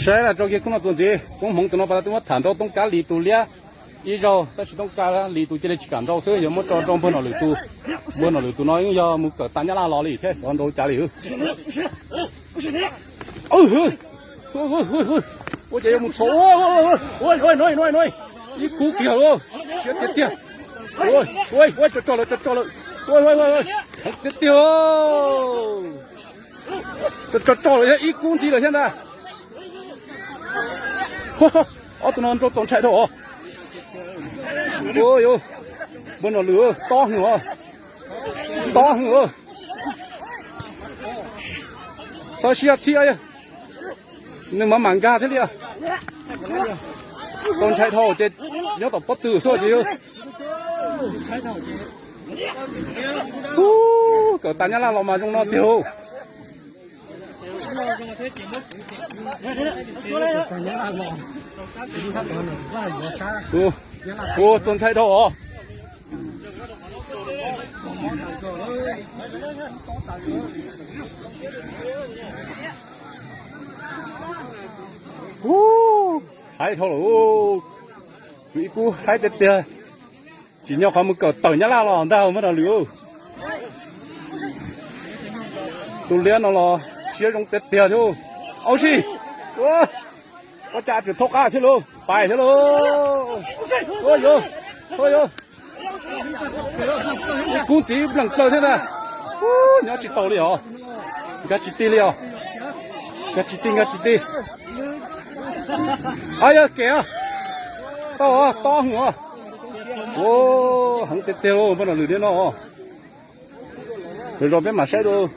晒了，这个可能总结，公红等到把它谈到东家里头了，一招但是东家里头这里去干到，所以有么装不能里头，不能里头那因要么个大家拉老里天，上到家里头。哦嘿，我这有么错？喂，一股脚哦，学点，喂，这着了，喂，掉，这着了1公斤了，现在。哦，都能做菜头哦。哦哟，不能留，大很哦。啥时候吃呀？你慢慢干的了。做菜头这要到不丢说就。个大家拉老马中那丢。种菜头哦。菜头了一股海的的，今年还没搞等下拉了，但我们那留，都练了，血中得的就，好些，我家只偷下去喽，摆去喽，哦哟，公鸡不能搞现在，你要去倒了哦，你看去地了，你看去地。哎呀，给啊，到很啊，很得了，不能留的了哦，这边马晒喽。